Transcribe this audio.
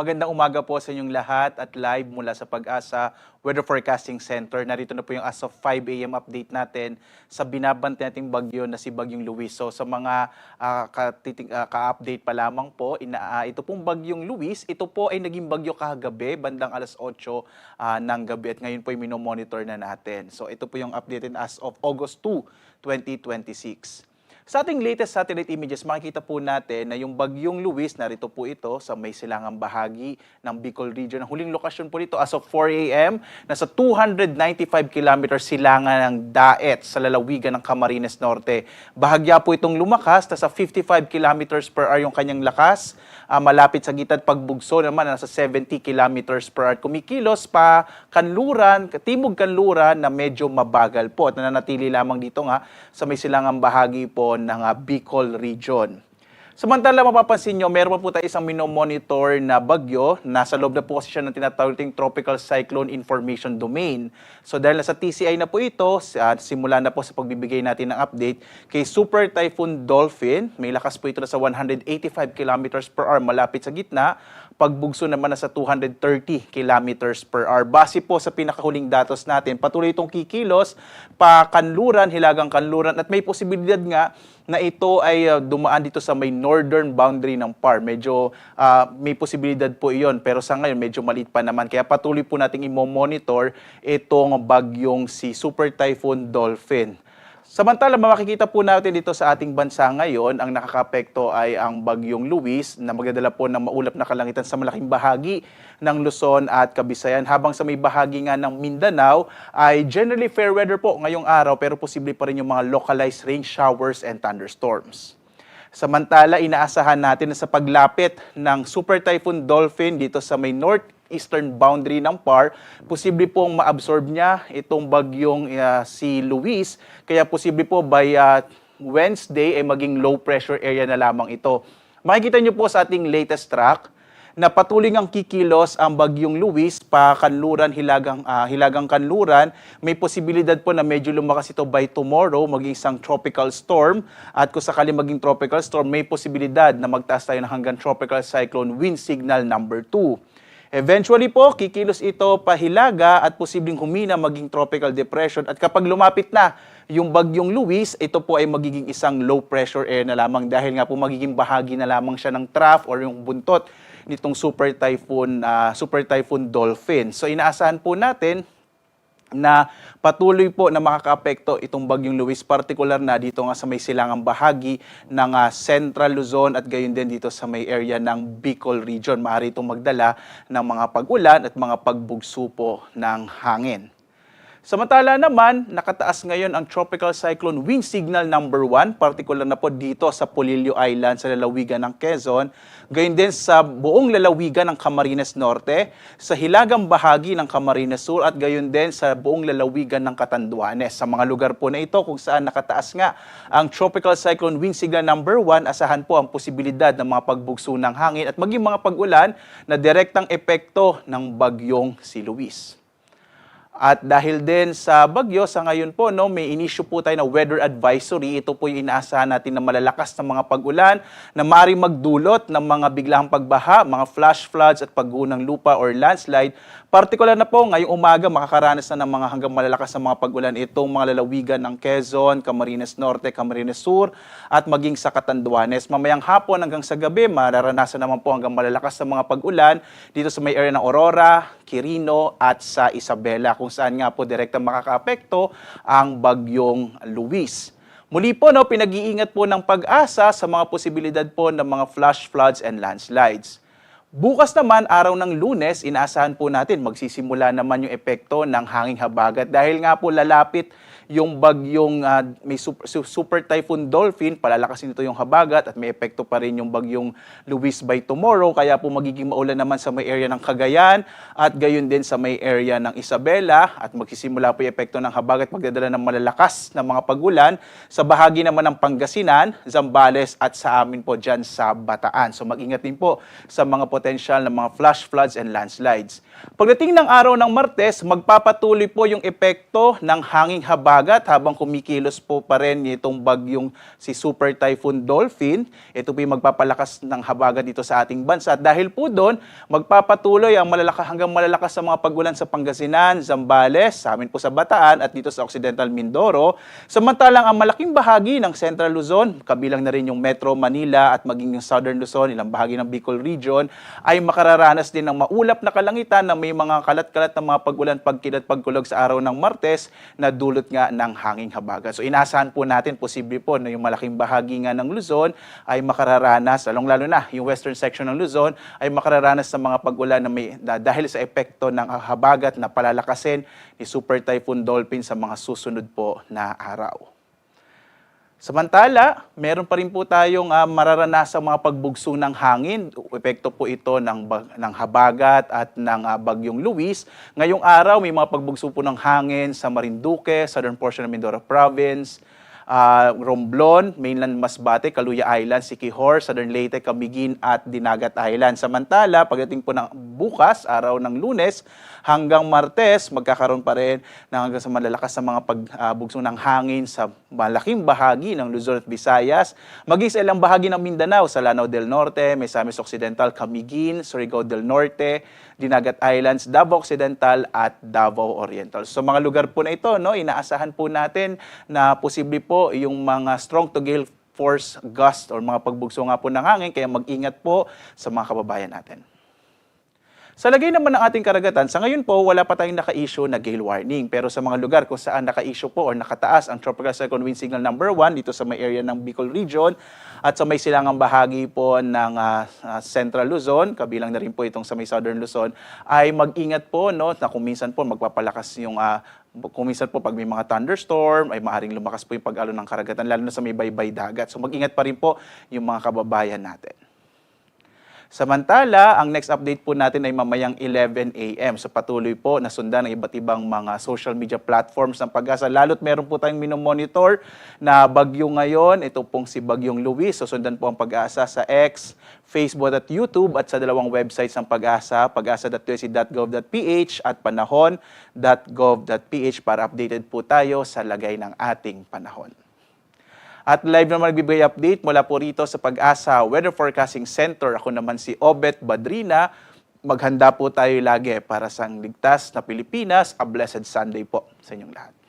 Magandang umaga po sa inyong lahat at live mula sa Pag-asa Weather Forecasting Center. Narito na po yung as of 5 a.m. update natin sa binabantay nating bagyo na si Bagyong Luis. So sa mga ka-update pa lamang po, ito pong Bagyong Luis, ito po ay naging bagyo kagabi, bandang alas 8 ng gabi at ngayon po ay minomonitor na natin. So ito po yung updated as of August 2, 2026. Sa ating latest satellite images, makikita po natin na yung Bagyong Luis, narito po ito sa may silangang bahagi ng Bicol Region. Ang huling lokasyon po nito as of 4 a.m. nasa 295 kilometers silangan ng Daet sa lalawigan ng Camarines Norte. Bahagya po itong lumakas, nasa 55 kilometers per hour yung kanyang lakas. Malapit sa gitna at pagbugso naman, nasa 70 kilometers per hour. Kumikilos pa kanluran, timog kanluran na medyo mabagal po at nananatili lamang dito nga sa may silangang bahagi po ng Bicol Region. Samantala, mapapansin nyo, meron pa po tayo isang minomonitor na bagyo. Nasa loob na po kasi siya ng tinatawag nating Tropical Cyclone Information Domain. So dahil nasa TCI na po ito, simula na po sa pagbibigay natin ng update kay Super Typhoon Dolphin. May lakas po ito na sa 185 kilometers per hour malapit sa gitna. Pagbugso naman na sa 230 kilometers per hour. Base po sa pinakahuling datos natin, patuloy itong kikilos, kanluran, hilagang kanluran, at may posibilidad nga na ito ay dumaan dito sa may northern boundary ng PAR. Medyo may posibilidad po iyon, pero sa ngayon medyo maliit pa naman. Kaya patuloy po nating i-monitor itong bagyong si Super Typhoon Dolphin. Samantala, makikita po natin dito sa ating bansa ngayon, ang nakakapekto ay ang Bagyong Luis na magdadala po ng maulap na kalangitan sa malaking bahagi ng Luzon at Kabisayan. Habang sa may bahagi nga ng Mindanao ay generally fair weather po ngayong araw pero posible pa rin yung mga localized rain showers and thunderstorms. Samantala, inaasahan natin na sa paglapit ng Super Typhoon Dolphin dito sa may northeastern boundary ng PAR, posible pong ma-absorb niya itong bagyong si Luis. Kaya posible po by Wednesday ay maging low pressure area na lamang ito. Makikita niyo po sa ating latest track na patuloy ngang kikilos ang Bagyong Luis kanluran, hilagang kanluran. May posibilidad po na medyo lumakas ito by tomorrow, maging isang tropical storm. At kung sakali maging tropical storm, may posibilidad na magtaas tayo ng hanggang tropical cyclone wind signal number 2. Eventually po, kikilos ito pahilaga at posibleng humina maging tropical depression. At kapag lumapit na yung Bagyong Luis, ito po ay magiging isang low pressure area na lamang dahil nga po magiging bahagi na lamang siya ng trough or yung buntot nitong Super Typhoon Dolphin. So inaasahan po natin na patuloy po na makakaapekto itong Bagyong Luis, particular na dito nga sa may silangang bahagi ng Central Luzon at gayon din dito sa may area ng Bicol Region. Maaari itong magdala ng mga pag-ulan at mga pagbugso po ng hangin. Samantala naman, nakataas ngayon ang Tropical Cyclone Wind Signal number 1, particular na po dito sa Polillo Island sa lalawigan ng Quezon, gayon din sa buong lalawigan ng Camarines Norte, sa hilagang bahagi ng Camarines Sur at gayon din sa buong lalawigan ng Catanduanes. Sa mga lugar po na ito kung saan nakataas nga ang Tropical Cyclone Wind Signal number 1, asahan po ang posibilidad ng mga pagbugso ng hangin at maging mga pag-ulan na direktang epekto ng bagyong si Luis. At dahil din sa bagyo, sa ngayon po, may in-issue po tayo na weather advisory. Ito po yung inaasahan natin na malalakas na mga pag-ulan na maaaring magdulot ng mga biglang pagbaha, mga flash floods at pagguho ng lupa or landslide. Partikular na po, ngayong umaga makakaranas na ng mga hanggang malalakas na mga pag-ulan itong mga lalawigan ng Quezon, Camarines Norte, Camarines Sur at maging sa Catanduanes. Mamayang hapon hanggang sa gabi, mararanasan naman po hanggang malalakas na mga pag-ulan dito sa may area ng Aurora, Quirino at sa Isabela, kung saan nga po direktang makakaapekto ang Bagyong Luis. Muli po, pinag-iingat po ng Pag-asa sa mga posibilidad po ng mga flash floods and landslides. Bukas naman, araw ng Lunes, inaasahan po natin magsisimula naman yung epekto ng hanging habagat dahil nga po lalapit yung bagyong may Super Typhoon Dolphin, palalakasin nito yung habagat at may epekto pa rin yung Bagyong Luis by tomorrow. Kaya po magiging maulan naman sa may area ng Cagayan at gayon din sa may area ng Isabela at magsisimula po yung epekto ng habagat magdadala ng malalakas na mga pag-ulan sa bahagi naman ng Pangasinan, Zambales at sa amin po dyan sa Bataan. So mag-ingat din po sa mga potential ng mga flash floods and landslides. Pagdating ng araw ng Martes, magpapatuloy po yung epekto ng hanging habagat habang kumikilos po pa rin itong bagyong si Super Typhoon Dolphin. Ito po yung magpapalakas ng habagat dito sa ating bansa. At dahil po doon, magpapatuloy ang hanggang malalakas sa mga pagulan sa Pangasinan, Zambales, sa amin po sa Bataan at dito sa Occidental Mindoro. Samantalang ang malaking bahagi ng Central Luzon, kabilang na rin yung Metro Manila at maging yung Southern Luzon, ilang bahagi ng Bicol Region, ay makararanas din ng maulap na kalangitan na may mga kalat-kalat na mga pagulan, pagkilat, pagkulog sa araw ng Martes na dulot nga ng hanging habagat. So inaasahan po natin, posible po na yung malaking bahagi nga ng Luzon ay makararanas, lalong-lalo na yung western section ng Luzon, ay makararanas sa mga pagulan na dahil sa epekto ng habagat na palalakasin ni Super Typhoon Dolphin sa mga susunod po na araw. Samantala, meron pa rin po tayong mararanasang mga pagbugso ng hangin. Epekto po ito ng habagat at ng bagyong Luis. Ngayong araw, may mga pagbugso po ng hangin sa Marinduque, southern portion ng Mindoro Province, Romblon, mainland Masbate, Caluya Island, Siquijor, Southern Leyte, Camiguin at Dinagat Island. Samantala, pagdating po ng bukas, araw ng Lunes, hanggang Martes, magkakaroon pa rin hanggang sa malalakas sa mga pagbugso ng hangin sa malaking bahagi ng Luzon at Visayas, maging sa ilang bahagi ng Mindanao, sa Lanao del Norte, Misamis Occidental, Camiguin, Surigao del Norte, Dinagat Islands, Davao Occidental at Davao Oriental. So mga lugar po na ito, no, inaasahan po natin na posible po yung mga strong to gale force gust or mga pagbugso nga po ng hangin, kaya mag-ingat po sa mga kababayan natin. Sa lagay naman ng ating karagatan, sa ngayon po, wala pa tayong naka-issue na gale warning. Pero sa mga lugar kung saan naka-issue po o nakataas ang Tropical Cyclone Wind Signal number 1 dito sa may area ng Bicol Region at sa may silangang bahagi po ng Central Luzon, kabilang na rin po itong sa may Southern Luzon, ay mag-ingat po, no, na kung minsan po magpapalakas yung kung minsan po pag may mga thunderstorm, ay maaaring lumakas po yung pag-alon ng karagatan, lalo na sa may baybay dagat. So mag-ingat pa rin po yung mga kababayan natin. Samantala, ang next update po natin ay mamayang 11 a.m. So patuloy po na sundan ng iba't ibang mga social media platforms ng Pag-asa. Lalo't meron po tayong minomonitor na bagyo ngayon. Ito pong si Bagyong Luis. So sundan po ang Pag-asa sa X, Facebook at YouTube at sa dalawang websites ng Pag-asa, pag-asa.usc.gov.ph at panahon.gov.ph para updated po tayo sa lagay ng ating panahon. At live naman nagbibigay update mula po rito sa Pag-asa Weather Forecasting Center. Ako naman si Obet Badrina. Maghanda po tayo lagi para sa ligtas na Pilipinas. A blessed Sunday po sa inyong lahat.